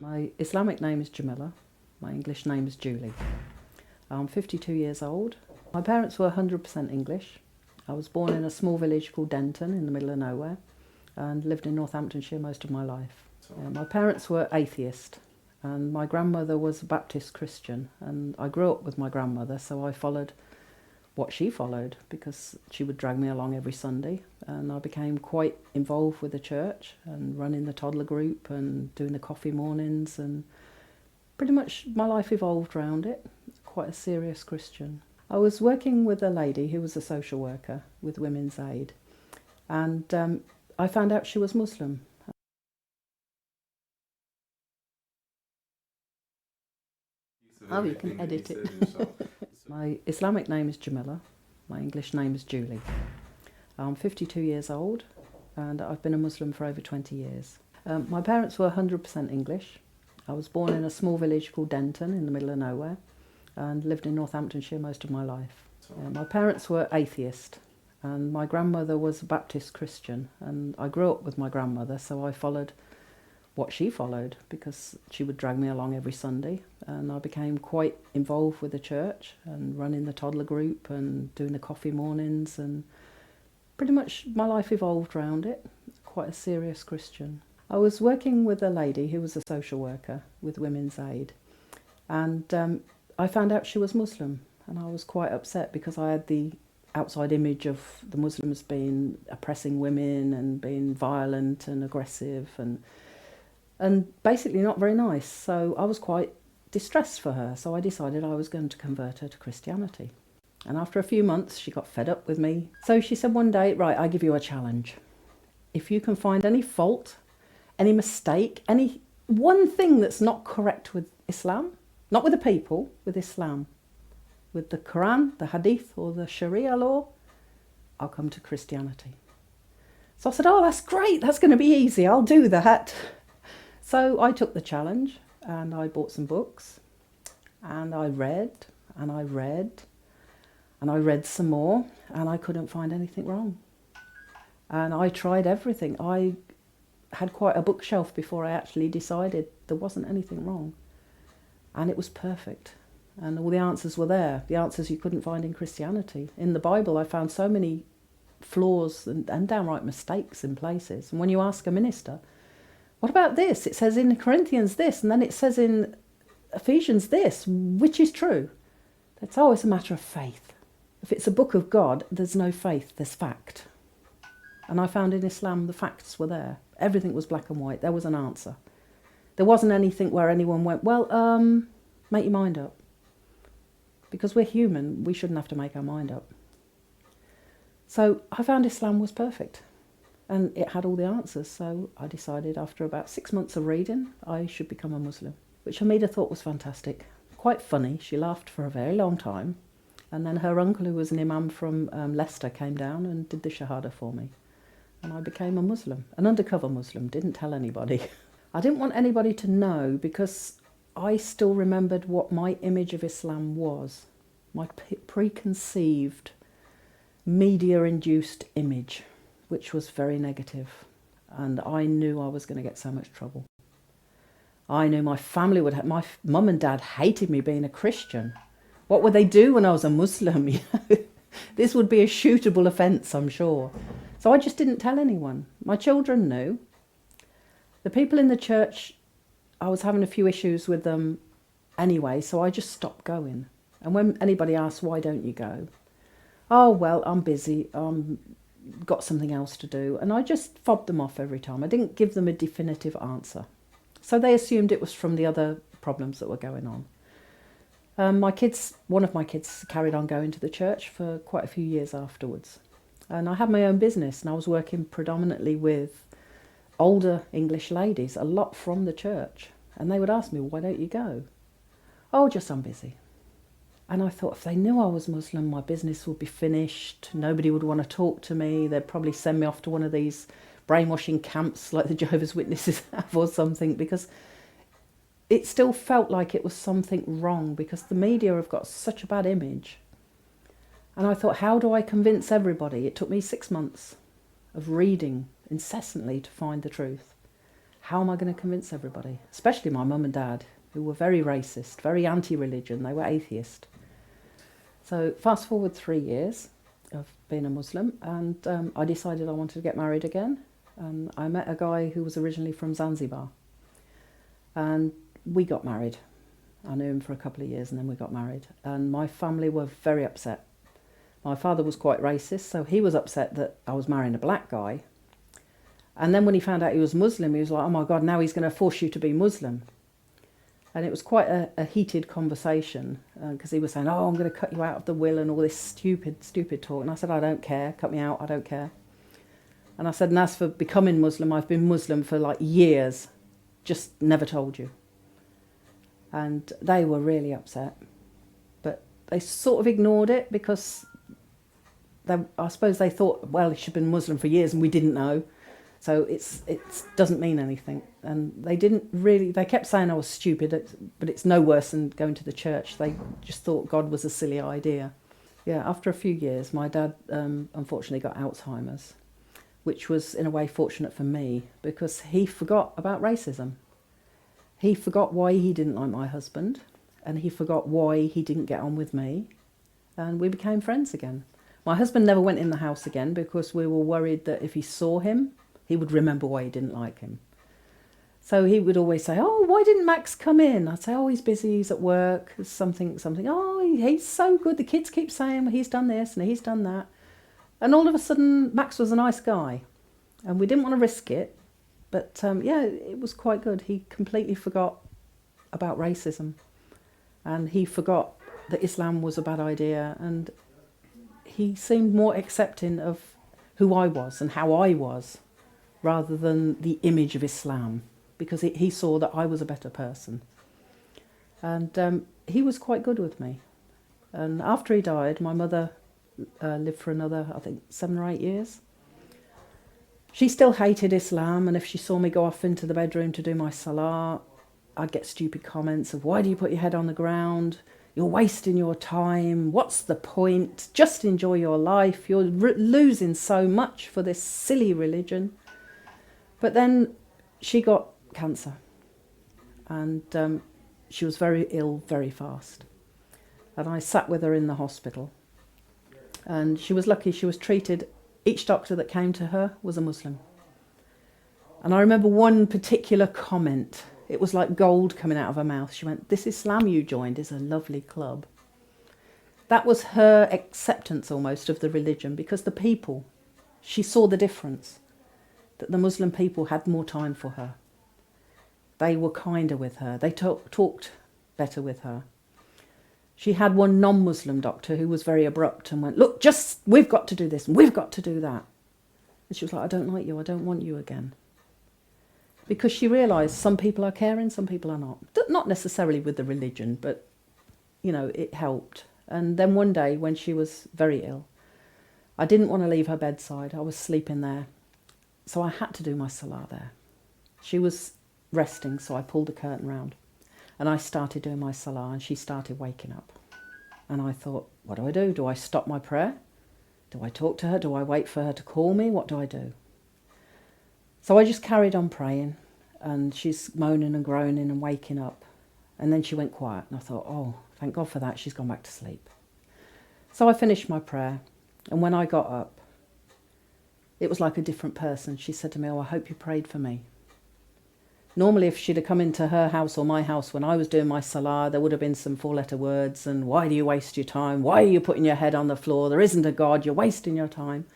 My Islamic name is Jamila. My English name is Julie. I'm 52 years old. My parents were 100% English. I was born in a small village called Denton in the middle of nowhere and lived in Northamptonshire most of my life. My parents were atheist and my grandmother was a Baptist Christian, and I grew up with my grandmother, so I followed what she followed because she would drag me along every Sunday, and I became quite involved with the church and running the toddler group and doing the coffee mornings, and pretty much my life evolved around it. Quite a serious Christian. I was working with a lady who was a social worker with Women's Aid, and I found out she was Muslim. Oh, you can edit it. My Islamic name is Jamila. My English name is Julie. I'm 52 years old and I've been a Muslim for over 20 years. My parents were 100% English. I was born in a small village called Denton in the middle of nowhere and lived in Northamptonshire most of my life. My parents were atheist and my grandmother was a Baptist Christian, and I grew up with my grandmother, so I followed what she followed because she would drag me along every Sunday, and I became quite involved with the church and running the toddler group and doing the coffee mornings, and pretty much my life evolved around it. Quite a serious Christian. I was working with a lady who was a social worker with Women's Aid, and I found out she was Muslim, and I was quite upset because I had the outside image of the Muslims being oppressing women and being violent and aggressive and basically not very nice. So I was quite distressed for her, so I decided I was going to convert her to Christianity. And after a few months she got fed up with me, so she said one day, right, I give you a challenge. If you can find any fault, any mistake, any one thing that's not correct with Islam, not with the people, with Islam, with the Quran, the Hadith or the Sharia law, I'll come to Christianity. So I said, oh, that's great, that's going to be easy, I'll do that. So I took the challenge and I bought some books and I read and I read and I read some more, and I couldn't find anything wrong. And I tried everything. I had quite a bookshelf before I actually decided there wasn't anything wrong. And it was perfect. And all the answers were there, the answers you couldn't find in Christianity. In the Bible I found so many flaws and downright mistakes in places. And when you ask a minister, what about this? It says in Corinthians this, and then it says in Ephesians this. Which is true? It's always a matter of faith. If it's a book of God, there's no faith, there's fact. And I found in Islam the facts were there. Everything was black and white. There was an answer. There wasn't anything where anyone went, well, make your mind up. Because we're human, we shouldn't have to make our mind up. So I found Islam was perfect. And it had all the answers, so I decided after about 6 months of reading I should become a Muslim, which Hamida thought was fantastic. Quite funny, she laughed for a very long time, and then her uncle, who was an imam from Leicester, came down and did the Shahada for me. And I became a Muslim, an undercover Muslim, didn't tell anybody. I didn't want anybody to know because I still remembered what my image of Islam was, my preconceived, media-induced image, which was very negative, and I knew I was going to get so much trouble. I knew my family would my mum and dad hated me being a Christian. What would they do when I was a Muslim? This would be a shootable offence, I'm sure. So I just didn't tell anyone. My children knew. The people in the church, I was having a few issues with them anyway, so I just stopped going. And when anybody asked, why don't you go? Oh, well, I'm busy. Got something else to do, and I just fobbed them off every time. I didn't give them a definitive answer, so they assumed it was from the other problems that were going on. One of my kids carried on going to the church for quite a few years afterwards, and I had my own business, and I was working predominantly with older English ladies, a lot from the church, and they would ask me, why don't you go? Oh, just I'm busy. And I thought, if they knew I was Muslim, my business would be finished. Nobody would want to talk to me. They'd probably send me off to one of these brainwashing camps like the Jehovah's Witnesses have or something, because it still felt like it was something wrong because the media have got such a bad image. And I thought, how do I convince everybody? It took me 6 months of reading incessantly to find the truth. how am I going to convince everybody? Especially my mum and dad, who were very racist, very anti-religion. They were atheist. So fast forward 3 years of being a Muslim, and I decided I wanted to get married again. And I met a guy who was originally from Zanzibar, and we got married. I knew him for a couple of years, and then we got married. And my family were very upset. My father was quite racist, so he was upset that I was marrying a black guy. And then when he found out he was Muslim, he was like, oh my God, now he's going to force you to be Muslim. And it was quite a heated conversation, because he was saying, oh, I'm going to cut you out of the will and all this stupid talk. And I said, I don't care, cut me out, I don't care. And I said, and as for becoming Muslim, I've been Muslim for like years, just never told you. And they were really upset. But they sort of ignored it because I suppose they thought, well, he should have been Muslim for years and we didn't know. So it doesn't mean anything. And they kept saying I was stupid, but it's no worse than going to the church. They just thought God was a silly idea. Yeah, after a few years, my dad unfortunately got Alzheimer's, which was in a way fortunate for me because he forgot about racism. He forgot why he didn't like my husband, and he forgot why he didn't get on with me, and we became friends again. My husband never went in the house again because we were worried that if he saw him, he would remember why he didn't like him. So he would always say, oh, why didn't Max come in? I'd say, oh, he's busy, he's at work, something. Oh, he's so good. The kids keep saying, well, he's done this and he's done that. And all of a sudden, Max was a nice guy. And we didn't want to risk it. But yeah, it was quite good. He completely forgot about racism. And he forgot that Islam was a bad idea. And he seemed more accepting of who I was and how I was, rather than the image of Islam, because he saw that I was a better person. And he was quite good with me. And after he died, my mother lived for another, I think, 7 or 8 years. She still hated Islam, and if she saw me go off into the bedroom to do my salah, I'd get stupid comments of, why do you put your head on the ground? You're wasting your time. What's the point? Just enjoy your life. You're losing so much for this silly religion. But then she got cancer, and she was very ill very fast. And I sat with her in the hospital, and she was lucky. She was treated. Each doctor that came to her was a Muslim. And I remember one particular comment. It was like gold coming out of her mouth. She went, this Islam you joined is a lovely club. That was her acceptance almost of the religion, because the people, she saw the difference, that the Muslim people had more time for her. They were kinder with her. They talked better with her. She had one non-Muslim doctor who was very abrupt and went, look, we've got to do this and we've got to do that. And she was like, I don't like you, I don't want you again. Because she realised some people are caring, some people are not. Not necessarily with the religion, but, you know, it helped. And then one day when she was very ill, I didn't want to leave her bedside. I was sleeping there. So I had to do my salah there. She was resting, so I pulled the curtain round. And I started doing my salah, and she started waking up. And I thought, what do I do? Do I stop my prayer? Do I talk to her? Do I wait for her to call me? What do I do? So I just carried on praying, and she's moaning and groaning and waking up. And then she went quiet, and I thought, oh, thank God for that, she's gone back to sleep. So I finished my prayer, and when I got up, it was like a different person. She said to me, oh, I hope you prayed for me. Normally, if she'd have come into her house or my house when I was doing my salah, there would have been some 4-letter words, and why do you waste your time? Why are you putting your head on the floor? There isn't a God, you're wasting your time.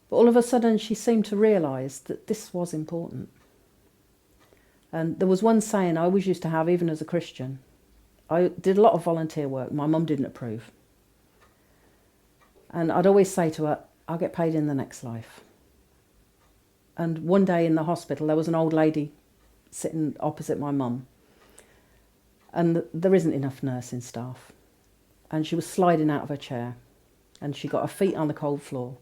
But all of a sudden, she seemed to realise that this was important. And there was one saying I always used to have, even as a Christian. I did a lot of volunteer work. My mum didn't approve. And I'd always say to her, I'll get paid in the next life. And one day in the hospital, there was an old lady sitting opposite my mum. And there isn't enough nursing staff. And she was sliding out of her chair. And she got her feet on the cold floor.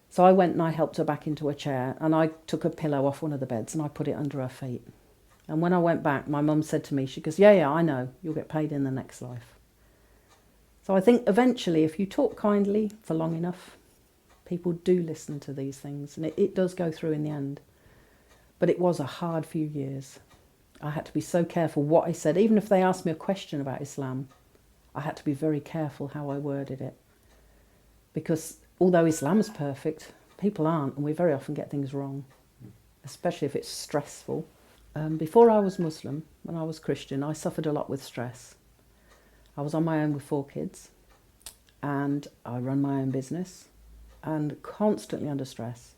So I went and I helped her back into her chair, and I took a pillow off one of the beds and I put it under her feet. And when I went back, my mum said to me, she goes, yeah, I know, you'll get paid in the next life. So I think eventually, if you talk kindly for long enough, people do listen to these things, and it does go through in the end. But it was a hard few years. I had to be so careful what I said. Even if they asked me a question about Islam, I had to be very careful how I worded it. Because although Islam is perfect, people aren't, and we very often get things wrong, especially if it's stressful. Before I was Muslim, when I was Christian, I suffered a lot with stress. I was on my own with 4 kids, and I run my own business, and constantly under stress.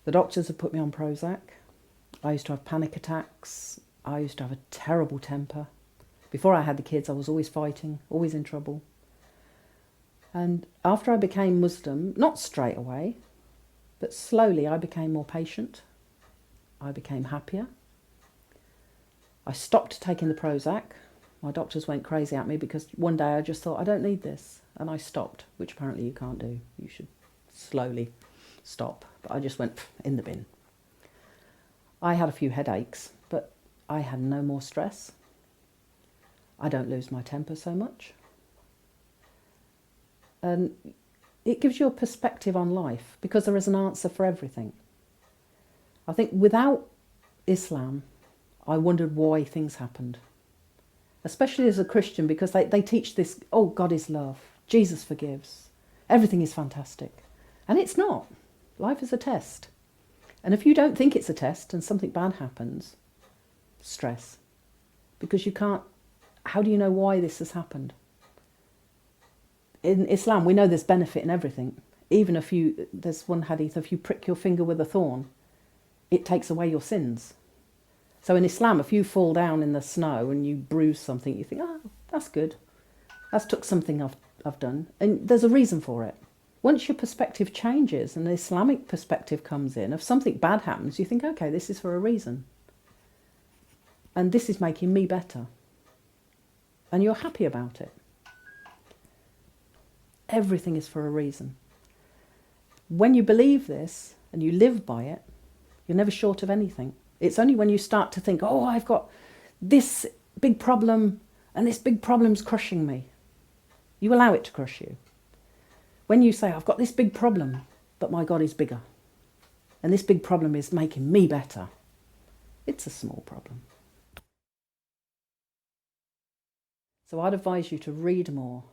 The doctors had put me on Prozac. I used to have panic attacks. I used to have a terrible temper. Before I had the kids, I was always fighting, always in trouble. And after I became Muslim, not straight away, but slowly I became more patient. I became happier. I stopped taking the Prozac. My doctors went crazy at me because one day I just thought, I don't need this. And I stopped, which apparently you can't do. You should slowly stop. But I just went in the bin. I had a few headaches, but I had no more stress. I don't lose my temper so much. And it gives you a perspective on life because there is an answer for everything. I think without Islam, I wondered why things happened. Especially as a Christian, because they teach this, oh, God is love, Jesus forgives, everything is fantastic. And it's not. Life is a test. And if you don't think it's a test and something bad happens, stress. Because you can't, how do you know why this has happened? In Islam, we know there's benefit in everything. Even if there's one hadith, if you prick your finger with a thorn, it takes away your sins. So in Islam, if you fall down in the snow and you bruise something, you think, oh, that's good. That's took something I've done. And there's a reason for it. Once your perspective changes and the Islamic perspective comes in, if something bad happens, you think, okay, this is for a reason. And this is making me better. And you're happy about it. Everything is for a reason. When you believe this and you live by it, you're never short of anything. It's only when you start to think, oh, I've got this big problem and this big problem's crushing me. You allow it to crush you. When you say, I've got this big problem, but my God is bigger, and this big problem is making me better, it's a small problem. So I'd advise you to read more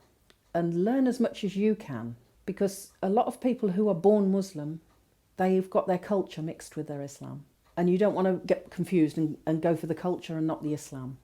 and learn as much as you can, because a lot of people who are born Muslim, they've got their culture mixed with their Islam. And you don't want to get confused and go for the culture and not the Islam.